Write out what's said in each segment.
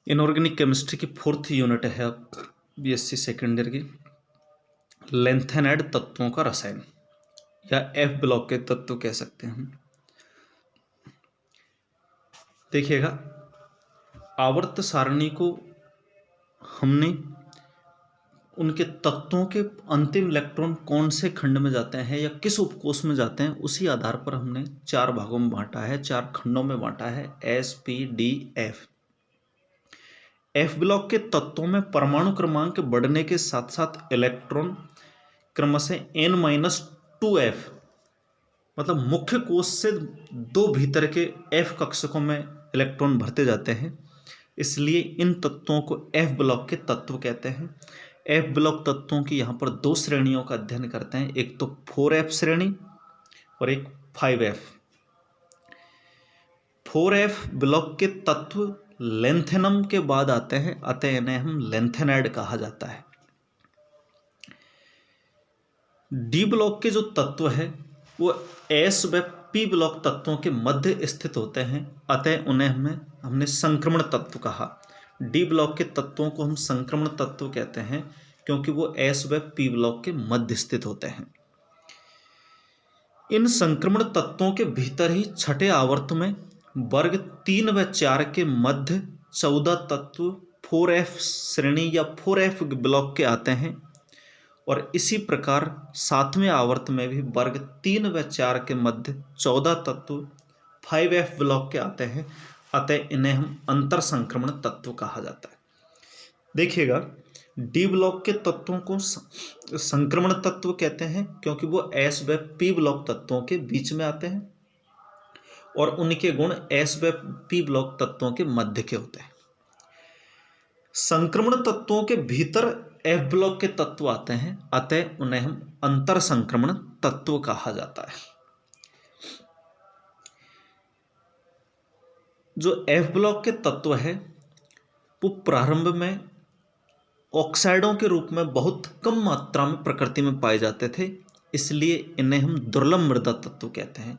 Inorganic chemistry की 4th unit है BSc second year की, लेंथेनाइड तत्वों का रसायन या एफ ब्लॉक के तत्व कह सकते हैं हम। देखिएगा, आवर्त सारणी को हमने उनके तत्वों के अंतिम इलेक्ट्रॉन कौन से खंड में जाते हैं या किस उपकोष में जाते हैं, उसी आधार पर हमने 4 भागों में बांटा है, 4 खंडों में बांटा है, S P D F. F block के तत्वों में परमाणु क्रमांक बढ़ने के साथ साथ इलेक्ट्रॉन क्रमशः n-2f मतलब मुख्य कोश से 2 भीतर के एफ कक्षकों में इलेक्ट्रॉन भरते जाते हैं, इसलिए इन तत्वों को एफ ब्लॉक के तत्व कहते हैं। एफ ब्लॉक तत्वों की यहाँ पर 2 श्रेणियों का अध्ययन करते हैं, एक तो 4f श्रेणी और एक 5f। 4f ब्लॉक के तत्व लेंथेनम के बाद आते हैं, अतः इन्हें हम लेंथेनाइड कहा जाता है। डी ब्लॉक के जो तत्व है वो एस व पी ब्लॉक तत्वों के मध्य स्थित होते हैं, अतः उन्हें हमने संक्रमण तत्व कहा। डी ब्लॉक के तत्वों को हम संक्रमण तत्व कहते हैं क्योंकि वो एस व पी ब्लॉक के मध्य स्थित होते हैं। इन संक्रमण तत्वों के भीतर ही छठे आवर्त में वर्ग 3 व 4 के मध्य 14 तत्व 4f श्रेणी या 4f ब्लॉक के आते हैं, और इसी प्रकार 7वें आवर्त में भी वर्ग 3 व 4 के मध्य 14 तत्व 5f ब्लॉक के आते हैं, अतः इन्हें हम अंतर संक्रमण तत्व कहा जाता है। देखिएगा, डी ब्लॉक के तत्वों को संक्रमण तत्व कहते हैं क्योंकि वो एस व पी ब्लॉक तत्वों के बीच में आते हैं और उनके गुण एस व पी ब्लॉक तत्वों के मध्य के होते हैं। संक्रमण तत्वों के भीतर एफ ब्लॉक के तत्व आते हैं, अतः उन्हें हम अंतर संक्रमण तत्व कहा जाता है। जो एफ ब्लॉक के तत्व है वो प्रारंभ में ऑक्साइडों के रूप में बहुत कम मात्रा में प्रकृति में पाए जाते थे, इसलिए इन्हें हम दुर्लभ मृदा तत्व कहते हैं।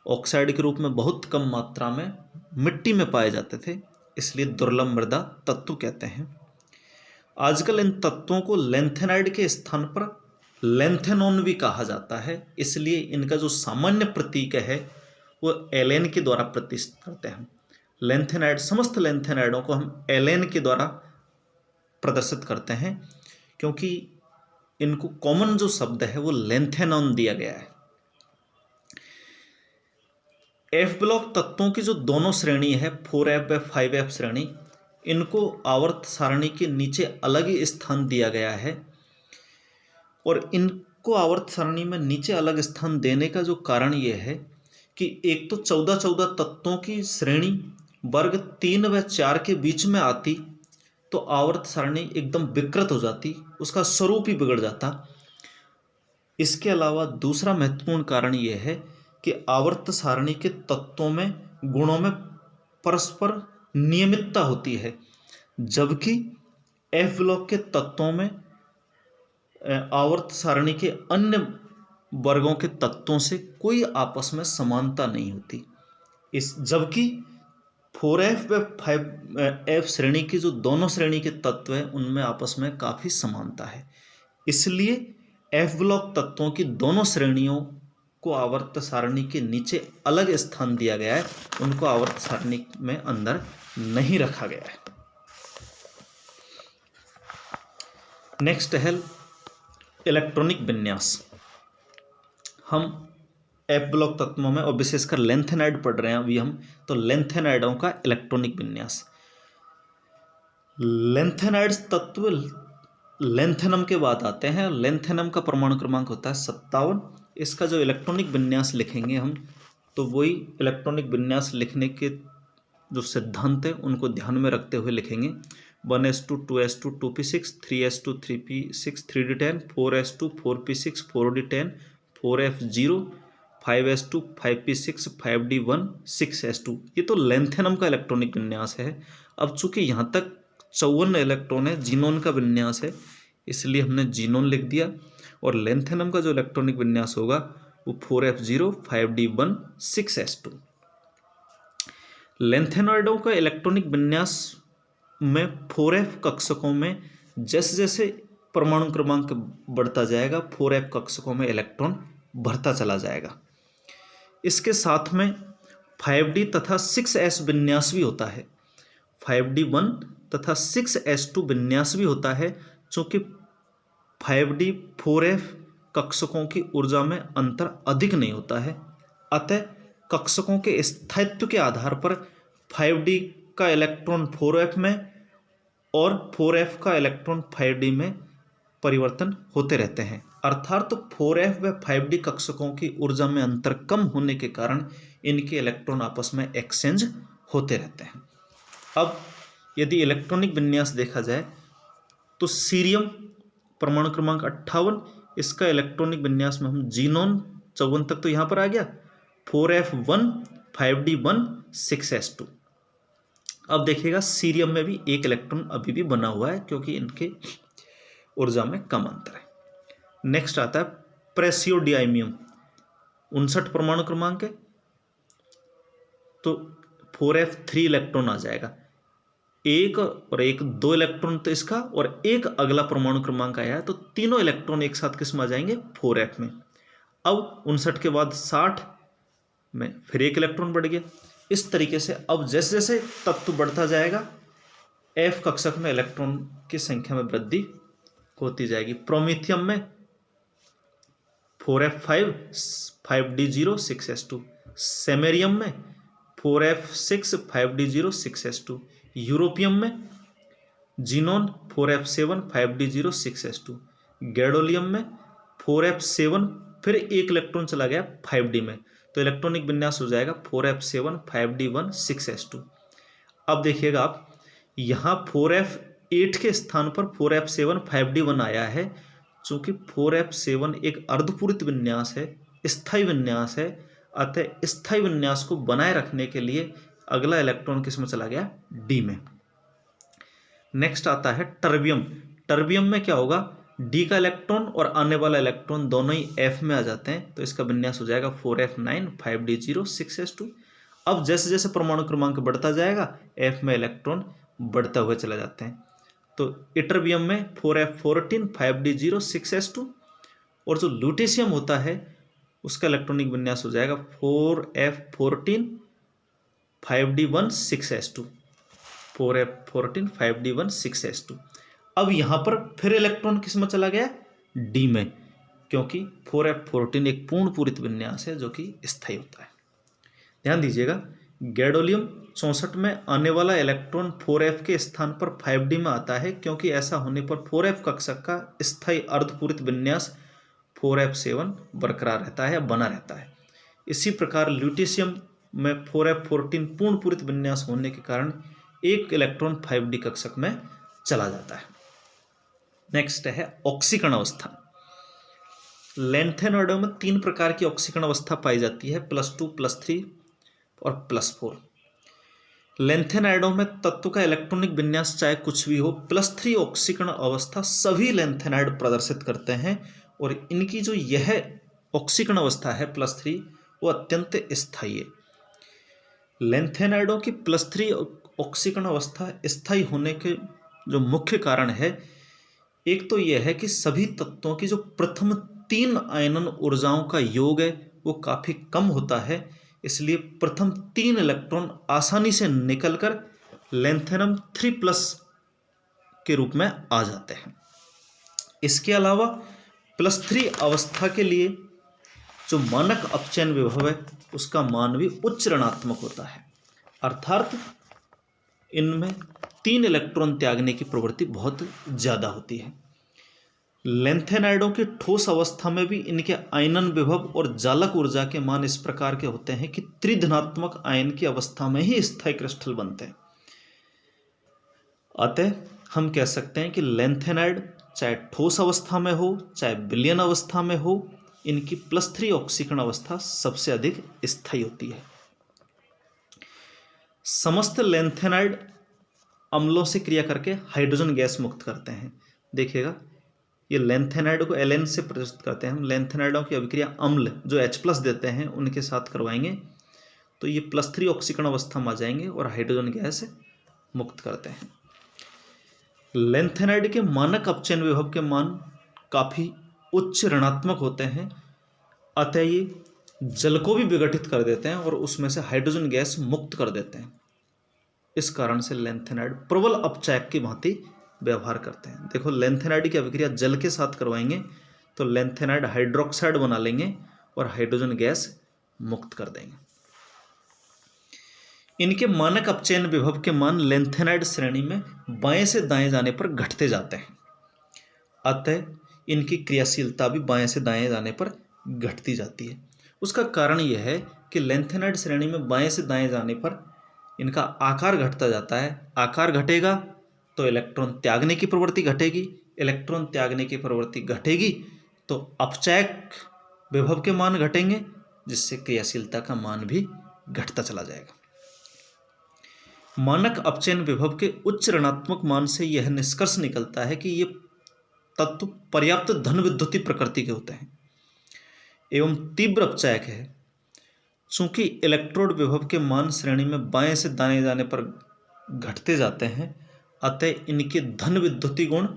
ऑक्साइड के रूप में बहुत कम मात्रा में मिट्टी में पाए जाते थे, इसलिए दुर्लभ मृदा तत्व कहते हैं। आजकल इन तत्वों को लेंथेनाइड के स्थान पर लेंथेनॉन भी कहा जाता है, इसलिए इनका जो सामान्य प्रतीक है वो एलेन के द्वारा प्रतीक करते हैं। लेंथेनाइड, समस्त लेंथेनाइडों को हम एलेन के द्वारा प्रदर्शित करते हैं क्योंकि इनको कॉमन जो शब्द है वो लेंथेनॉन दिया गया है। एफ ब्लॉक तत्वों की जो दोनों श्रेणी है 4f व 5f श्रेणी, इनको आवर्त सारणी के नीचे अलग ही स्थान दिया गया है, और इनको आवर्त सारणी में नीचे अलग स्थान देने का जो कारण ये है कि एक तो 14 तत्वों की श्रेणी वर्ग 3 व 4 के बीच में आती तो आवर्त सारणी एकदम विकृत हो जाती, उसका स्वरूप ही बिगड़ जाता। इसके अलावा दूसरा महत्वपूर्ण कारण यह है कि आवर्त सारणी के तत्वों में गुणों में परस्पर नियमितता होती है, जबकि एफ ब्लॉक के तत्वों में आवर्त सारणी के अन्य वर्गों के तत्वों से कोई आपस में समानता नहीं होती। जबकि 4f व 5f श्रेणी की जो दोनों श्रेणी के तत्व हैं उनमें आपस में काफ़ी समानता है, इसलिए एफ ब्लॉक तत्वों की दोनों श्रेणियों को आवर्त सारणी के नीचे अलग स्थान दिया गया है, उनको आवर्त सारणी में अंदर नहीं रखा गया है। नेक्स्ट है इलेक्ट्रॉनिक विन्यास। हम एफ ब्लॉक तत्वों में और विशेषकर लेंथेनाइड पढ़ रहे हैं अभी हम, तो लेंथेनाइडों का इलेक्ट्रॉनिक विन्यास। लेंथेनाइड्स तत्व लेंथेनम के बाद आते हैं। लेंथेनम का परमाणु क्रमांक होता है 57। इसका जो इलेक्ट्रॉनिक विन्यास लिखेंगे हम, तो वही इलेक्ट्रॉनिक विन्यास लिखने के जो सिद्धांत है उनको ध्यान में रखते हुए लिखेंगे। 1s2 2s2 2p6 3s2 3p6 3d10 4s2 4p6 4d10 4f0 5s2 5p6 5d1 6s2। ये तो लेंथेनम का इलेक्ट्रॉनिक विन्यास है। अब चूंकि यहाँ तक 54 इलेक्ट्रॉन है, जीनोन का विन्यास है, इसलिए हमने जीनोन लिख दिया, और लेंथेनम का जो इलेक्ट्रॉनिक विन्यास होगा वो 4f0 5d1 6s2। लेंथेनॉइडों का इलेक्ट्रॉनिक विन्यास में 4f कक्षकों में जैसे जैसे परमाणु क्रमांक बढ़ता जाएगा 4f कक्षकों में इलेक्ट्रॉन भरता चला जाएगा। इसके साथ में 5d तथा 6s विन्यास भी होता है। 5d1 तथा 6s2 विन्यास भी होता है, चूँकि 5d 4f कक्षकों की ऊर्जा में अंतर अधिक नहीं होता है, अतः कक्षकों के स्थायित्व के आधार पर 5d का इलेक्ट्रॉन 4f में और 4f का इलेक्ट्रॉन 5d में परिवर्तन होते रहते हैं। अर्थात तो 4f व 5d कक्षकों की ऊर्जा में अंतर कम होने के कारण इनके इलेक्ट्रॉन आपस में एक्सचेंज होते रहते हैं। अब यदि इलेक्ट्रॉनिक विन्यास देखा जाए तो सीरियम परमाणु क्रमांक 58, इसका इलेक्ट्रॉनिक विन्यास में हम जीनोन 54 तक तो यहाँ पर आ गया, 4f1 5d1 6s2। अब देखिएगा सीरियम में भी एक इलेक्ट्रॉन अभी भी बना हुआ है क्योंकि इनके ऊर्जा में कम अंतर है। नेक्स्ट आता है प्रेसियोडियामियम, 59 परमाणु क्रमांक है, तो 4f3 इलेक्ट्रॉन आ जाएगा, एक और एक 2 इलेक्ट्रॉन तो इसका और एक अगला परमाणु क्रमांक आया है, तो तीनों इलेक्ट्रॉन एक साथ किस में आ जाएंगे 4f में। अब 59 के बाद 60 में फिर एक इलेक्ट्रॉन बढ़ गया। इस तरीके से अब जैसे जैसे तत्व बढ़ता जाएगा f कक्षक में इलेक्ट्रॉन की संख्या में वृद्धि होती जाएगी। प्रोमीथियम में 4f5 5d0 6s2, सेमेरियम में 4f6 5d0 6s2, यूरोपियम में xenon 4f7 5d0 6s2, gadolinium में 4f7 फिर एक इलेक्ट्रॉन चला गया 5d में, तो इलेक्ट्रॉनिक विन्यास हो जाएगा 4f7 5d1 6s2। अब देखिएगा आप यहाँ 4f8 के स्थान पर 4f7 5d1 आया है, चूंकि 4f7 एक अर्धपूरित विन्यास है, स्थायी विन्यास है, अतः स्थायी विन्यास को बनाए रखने के लिए अगला इलेक्ट्रॉन किस में चला गया डी में। नेक्स्ट आता है टर्बियम। टर्बियम में क्या होगा, डी का इलेक्ट्रॉन और आने वाला इलेक्ट्रॉन दोनों ही एफ में आ जाते हैं, तो इसका विन्यास हो जाएगा 4f9 5d0 6s2। अब जैसे जैसे परमाणु क्रमांक बढ़ता जाएगा एफ में इलेक्ट्रॉन बढ़ते हुए चले जाते हैं, तो इटर्बियम में 4f14 5d0 6s2, और जो लूटेशियम होता है उसका इलेक्ट्रॉनिक विन्यास हो जाएगा 4f14 5d1 6s2, 4f14 5d1 6s2। अब यहाँ पर फिर इलेक्ट्रॉन किस में चला गया डी में, क्योंकि 4f14 एक पूर्ण पूरित विन्यास है जो कि स्थायी होता है। ध्यान दीजिएगा, गैडोलियम 64 में आने वाला इलेक्ट्रॉन 4f के स्थान पर 5d में आता है, क्योंकि ऐसा होने पर 4f कक्षक का स्थायी अर्धपूरित विन्यास 4f7 बरकरार रहता है या बना रहता है। इसी प्रकार ल्यूटेशियम में 4f14 पूर्ण पूरित विन्यास होने के कारण एक इलेक्ट्रॉन 5d कक्षक में चला जाता है। नेक्स्ट है ऑक्सीकरण अवस्था। लैंथेनॉइडों में 3 प्रकार की ऑक्सीकरण अवस्था पाई जाती है, +2 +3 और +4। लैंथेनाइडों में तत्व का इलेक्ट्रॉनिक विन्यास चाहे कुछ भी हो, +3 ऑक्सीकरण अवस्था सभी लैंथेनाइड प्रदर्शित करते हैं, और इनकी जो यह ऑक्सीकरण अवस्था है +3 वो अत्यंत स्थायी है। लैंथेनाइडों की +3 ऑक्सीकरण अवस्था स्थायी होने के जो मुख्य कारण है, एक तो यह है कि सभी तत्वों की जो प्रथम 3 आयनन ऊर्जाओं का योग है वो काफ़ी कम होता है, इसलिए प्रथम 3 इलेक्ट्रॉन आसानी से निकलकर लैंथेनम 3+ के रूप में आ जाते हैं। इसके अलावा +3 अवस्था के लिए जो मानक अपचयन विभव है उसका मान भी उच्च ऋणात्मक होता है, अर्थात इनमें 3 इलेक्ट्रॉन त्यागने की प्रवृत्ति बहुत ज़्यादा होती है। लैंथेनाइडों की ठोस अवस्था में भी इनके आयनन विभव और जालक ऊर्जा के मान इस प्रकार के होते हैं कि त्रिधनात्मक आयन की अवस्था में ही स्थायी क्रिस्टल बनते हैं। अतः हम कह सकते हैं कि लैंथेनाइड चाहे ठोस अवस्था में हो चाहे विलयन अवस्था में हो, इनकी +3 ऑक्सीकरण अवस्था सबसे अधिक स्थायी होती है। समस्त लैंथेनाइड अम्लों से क्रिया करके हाइड्रोजन गैस मुक्त करते हैं। देखिएगा, ये लैंथेनाइड को एलेन से प्रदर्शित करते हैं। हम लैंथेनाइडों की अभिक्रिया अम्ल जो H+ देते हैं उनके साथ करवाएंगे तो ये +3 ऑक्सीकरण अवस्था में आ जाएंगे और हाइड्रोजन गैस मुक्त करते हैं। लेंथेनाइड के मानक अपचयन विभव के मान काफ़ी उच्च ऋणात्मक होते हैं, अतः ये जल को भी विघटित कर देते हैं और उसमें से हाइड्रोजन गैस मुक्त कर देते हैं। इस कारण से लेंथेनाइड प्रबल अपचायक की भांति व्यवहार करते हैं। देखो, लेंथेनाइड की अभिक्रिया जल के साथ करवाएंगे तो लेंथेनाइड हाइड्रोक्साइड बना लेंगे और हाइड्रोजन गैस मुक्त कर देंगे। इनके मानक अपचयन विभव के मान लेंथेनाइड श्रेणी में बाएं से दाएं जाने पर घटते जाते हैं, अतः इनकी क्रियाशीलता भी बाएं से दाएं जाने पर घटती जाती है। उसका कारण यह है कि लेंथेनाइड श्रेणी में बाएं से दाएं जाने पर इनका आकार घटता जाता है। आकार घटेगा तो इलेक्ट्रॉन त्यागने की प्रवृत्ति घटेगी, इलेक्ट्रॉन त्यागने की प्रवृत्ति घटेगी तो अपचायक विभव के मान घटेंगे, जिससे क्रियाशीलता का मान भी घटता चला जाएगा। मानक अपचयन विभव के उच्च ऋणात्मक मान से यह निष्कर्ष निकलता है कि ये तत्व पर्याप्त धन विद्युतीय प्रकृति के होते हैं एवं तीव्र अपचायक है। चूंकि इलेक्ट्रोड विभव के मान श्रेणी में बाएं से दाएं जाने पर घटते जाते हैं, अतः इनके धन विद्युतीय गुण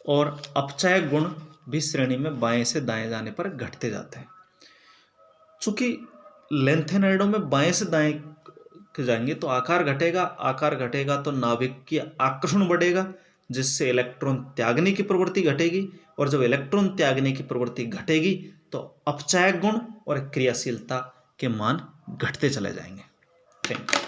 और अपचायक गुण भी श्रेणी में बाएं से दाएं जाने पर घटते जाते हैं। चूंकि लेंथेनाइडों में बाएं से दाएं जाएंगे तो आकार घटेगा तो नाभिक की आकर्षण बढ़ेगा, जिससे इलेक्ट्रॉन त्यागने की प्रवृत्ति घटेगी, और जब इलेक्ट्रॉन त्यागने की प्रवृत्ति घटेगी तो अपचायक गुण और क्रियाशीलता के मान घटते चले जाएंगे। Thank you.